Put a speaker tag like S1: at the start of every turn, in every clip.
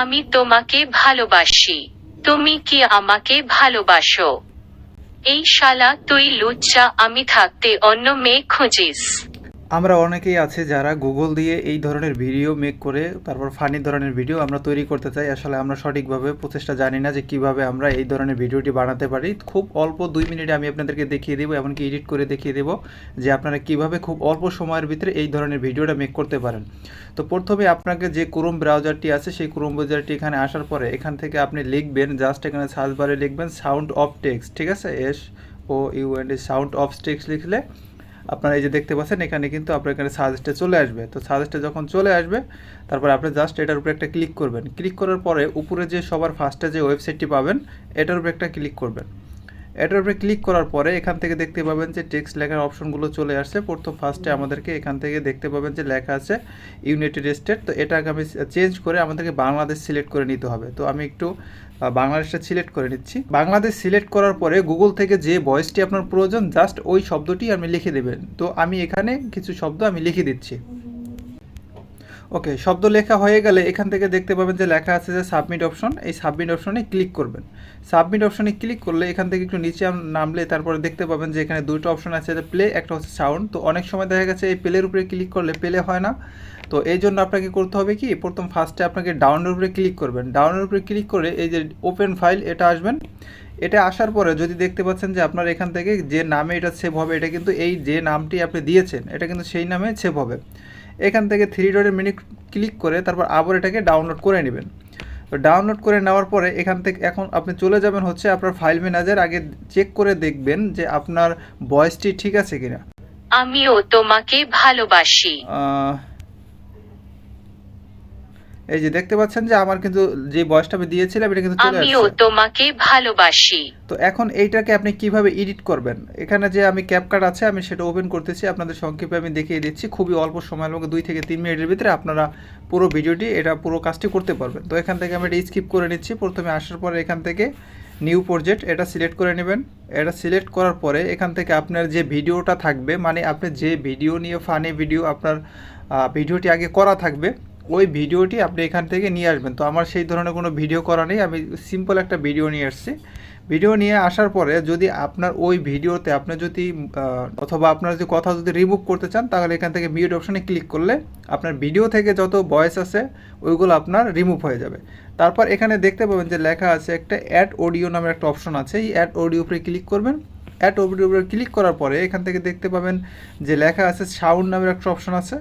S1: আমি তোমাকে ভালোবাসি। তুমি কি আমাকে ভালোবাসো? এই শালা তুই লুচ্চা, আমি থাকতে অন্য মেয়ে খুঁজিস।
S2: আমরা অনেকেই আছে যারা গুগল দিয়ে এই ধরনের ভিডিও মেক করে তারপর ফানি ধরনের ভিডিও আমরা তৈরি করতে চাই। আসলে আমরা সঠিকভাবে প্রচেষ্টা জানি না যে কিভাবে আমরা এই ধরনের ভিডিওটি বানাতে পারি। খুব অল্প 2 মিনিটে আমি আপনাদেরকে দেখিয়ে দেবো, এমনকি এডিট করে দেখিয়ে দেবো যে আপনারা কিভাবে খুব অল্প সময়ের ভিতরে এই ধরনের ভিডিওটা মেক করতে পারেন। তো প্রথমে আপনাকে যে ক্রোম ব্রাউজারটি আছে সেই ক্রোম ব্রাউজারটি এখানে আসার পরে এখান থেকে আপনি লিখবেন, জাস্ট এখানে সার্চ বারে লিখবেন সাউন্ড অফ টেক্সট, ঠিক আছে, SOUND সাউন্ড অফ টেক্সট লিখলে আপনারা এই যে দেখতে পাচ্ছেন এখানে কিন্তু আপনার এখানে সাজেস্টে চলে আসবে। তো সাজেস্টে যখন চলে আসবে তারপর আপনি জাস্ট এটার উপরে একটা ক্লিক করবেন। ক্লিক করার পরে উপরে যে সবার ফার্স্টে যে ওয়েবসাইটটি পাবেন এটার উপরে একটা ক্লিক করবেন। এটার উপরে ক্লিক করার পরে এখান থেকে দেখতে পাবেন যে টেক্সট লেখার অপশনগুলো চলে আসছে। প্রথম ফার্স্টে আমাদেরকে এখান থেকে দেখতে পাবেন যে লেখা আছে ইউনাইটেড স্টেট। তো এটাকে আমি চেঞ্জ করে আমাদেরকে বাংলাদেশ সিলেক্ট করে নিতে হবে। তো আমি একটু বাংলাদেশটা সিলেক্ট করে নিচ্ছি। বাংলাদেশ সিলেক্ট করার পরে গুগল থেকে যে ভয়েসটি আপনার প্রয়োজন জাস্ট ওই শব্দটি আপনি লিখে দেবেন। তো আমি এখানে কিছু শব্দ আমি লিখে দিচ্ছি। ওকে, শব্দ লেখা হয়ে গেলে এখান থেকে দেখতে পাবেন যে লেখা আছে যে সাবমিট অপশন। এই সাবমিট অপশনে ক্লিক করবেন। সাবমিট অপশনে ক্লিক করলে এখান থেকে একটু নিচে নামলে তারপরে দেখতে পাবেন যে এখানে দুটো অপশন আছে, প্লে, একটা হচ্ছে সাউন্ড। তো অনেক সময় দেখা গেছে এই প্লের উপরে ক্লিক করলে প্লে হয় না। তো এই জন্য আপনাকে করতে হবে কি, প্রথম ফার্স্টে আপনাকে ডাউনলোড উপরে ক্লিক করবেন। ডাউনলোড উপরে ক্লিক করে এই যে ওপেন ফাইল এটা আসবেন। এটা আসার পরে যদি দেখতে পাচ্ছেন যে আপনার এখান থেকে যে নামে এটা সেভ হবে, এটা কিন্তু এই যে নামটি আপনি দিয়েছেন এটা কিন্তু সেই নামে সেভ হবে। এখান থেকে থ্রি ডটের মেনু ক্লিক করে তারপর আবার এটাকে ডাউনলোড করে নেবেন। তো ডাউনলোড করে নেওয়ার পরে এখান থেকে এখন আপনি চলে যাবেন হচ্ছে আপনার ফাইল ম্যানেজার। আগে চেক করে দেখবেন যে আপনার ভয়েসটি ঠিক আছে কিনা।
S1: আমিও তোমাকে ভালোবাসি।
S2: এই যে দেখতে পাচ্ছেন যে আমার কিন্তু যে ভয়েসটা আমি দিয়েছিলাম এটা কিন্তু চলে
S1: আমিও
S2: আসছে।
S1: তোমাকে ভালোবাসি।
S2: তো এখন এইটাকে আপনি কিভাবে এডিট করবেন, এখানে যে আমি ক্যাপকাট আছে আমি সেটা ওপেন করতেছি, আপনাদের সংক্ষেপে আমি দেখিয়ে দিচ্ছি। খুবই অল্প সময় এবং 2 থেকে 3 মিনিটের ভিতরে আপনারা পুরো ভিডিওটি পুরো কাজটি করতে পারবেন। তো এখান থেকে আমি এটা স্কিপ করে নিচ্ছি। প্রথমে আসার পরে এখান থেকে নিউ প্রজেক্ট এটা সিলেক্ট করে নেবেন। এটা সিলেক্ট করার পরে এখান থেকে আপনার যে ভিডিওটা থাকবে, মানে আপনি যে ভিডিও নিয়ে ফানি ভিডিও আপনার ভিডিওটি আগে করা থাকবে ওই ভিডিওটি আপনি এখান থেকে নিয়ে আসবেন। তো আমার সেই ধরনের কোনো ভিডিও করা নেই, আমি সিম্পল একটা ভিডিও নিয়ে আসছি। ভিডিও নিয়ে আসার পরে যদি আপনার ওই ভিডিওতে আপনার যদি অথবা আপনার যদি কথা যদি রিমুভ করতে চান তাহলে এখান থেকে মিউট অপশানে ক্লিক করলে আপনার ভিডিও থেকে যত ভয়েস আছে ওইগুলো আপনার রিমুভ হয়ে যাবে। তারপর এখানে দেখতে পাবেন যে লেখা আছে একটা অ্যাড অডিও নামের একটা অপশন আছে। এই অ্যাড অডিও উপরে ক্লিক করবেন। অ্যাড অডিও উপরে ক্লিক করার পরে এখান থেকে দেখতে পাবেন যে লেখা আছে সাউন্ড নামের একটা অপশন আছে।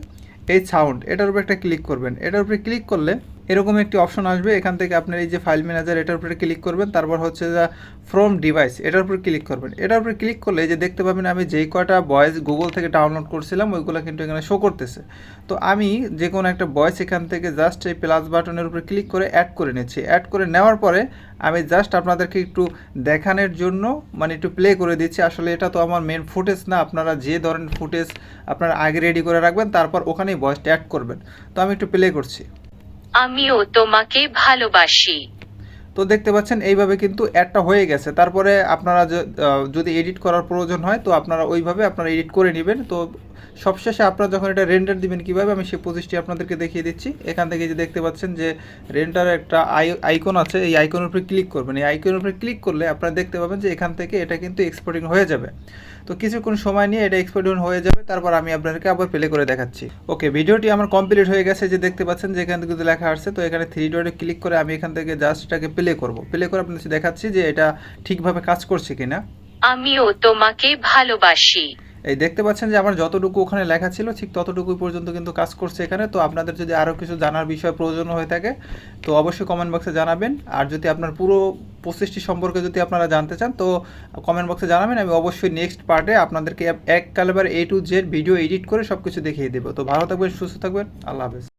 S2: এই সাউন্ড এটার উপরে একটা ক্লিক করবেন। এটার উপরে ক্লিক করলে এরকম একটি অপশন আসবে। এখান থেকে আপনার এই যে ফাইল ম্যানেজার এটার উপরে ক্লিক করবেন। তারপর হচ্ছে যে ফ্রম ডিভাইস এটার উপরে ক্লিক করবেন। এটার উপরে ক্লিক করলে এই যে দেখতে পাবেন আমি যেই কয়টা ভয়েস গুগল থেকে ডাউনলোড করছিলাম ওইগুলো কিন্তু এখানে শো করতেছে। তো আমি যে কোনো একটা ভয়েস এখান থেকে জাস্ট এই প্লাস বাটনের উপরে ক্লিক করে অ্যাড করে নিচ্ছি। অ্যাড করে নেওয়ার পরে আমি জাস্ট আপনাদেরকে একটু দেখানোর জন্য মানে একটু প্লে করে দিচ্ছি। আসলে এটা তো আমার মেন ফুটেজ না, আপনারা যে ধরনের ফুটেজ আপনারা আগে রেডি করে রাখবেন তারপর ওখানেই ভয়েসটা অ্যাড করবেন। তো আমি একটু প্লে করছি।
S1: আমিও তোমাকে ভালোবাসি।
S2: তো দেখতে পাচ্ছেন এইভাবে কিন্তু অ্যাডটা হয়ে গেছে। তারপরে আপনারা যদি এডিট করার প্রয়োজন হয় তো আপনারা ওইভাবে আপনারা এডিট করে নেবেন। তো সবশেষে আপনারা যখন এটা রেন্ডার দিবেন কীভাবে আমি সেই প্রসেসটি আপনাদেরকে দেখিয়ে দিচ্ছি। এখান থেকে যে দেখতে পাচ্ছেন যে রেন্ডার একটা আইকন আছে, এই আইকনের উপরে ক্লিক করবেন। এই আইকনের উপরে ক্লিক করলে আপনারা দেখতে পাবেন যে এখান থেকে এটা কিন্তু এক্সপোর্টিং হয়ে যাবে। তো কিছুক্ষণ সময় নিয়ে এটা এক্সপোর্টিং হয়ে যাবে, তারপর আমি আপনাদেরকে আবার প্লে করে দেখাচ্ছি। ওকে, ভিডিওটি আমার কমপ্লিট হয়ে গেছে। যে দেখতে পাচ্ছেন যে এখান থেকে কিন্তু লেখা আসছে। তো এখানে থ্রি ডটে ক্লিক করে আমি এখান থেকে জাস্ট এটাকে প্লে করব। প্লে করে আপনাদের দেখাচ্ছি যে এটা ঠিকভাবে কাজ করছে কিনা।
S1: আমিও তোমাকে ভালোবাসি।
S2: এই দেখতে পাচ্ছেন যে আমার যতটুকু ওখানে লেখা ছিল ঠিক ততটুকুই পর্যন্ত কিন্তু কাজ করছে এখানে। তো আপনাদের যদি আরও কিছু জানার বিষয় প্রয়োজন হয়ে থাকে তো অবশ্যই কমেন্ট বক্সে জানাবেন। আর যদি আপনার পুরো প্রসেসটি সম্পর্কে যদি আপনারা জানতে চান তো কমেন্ট বক্সে জানাবেন। আমি অবশ্যই নেক্সট পার্টে আপনাদেরকে এক কালেবার A to Z video edit করে সব কিছু দেখিয়ে দেবো। তো ভালো থাকবেন, সুস্থ থাকবেন, আল্লাহ হাফেজ।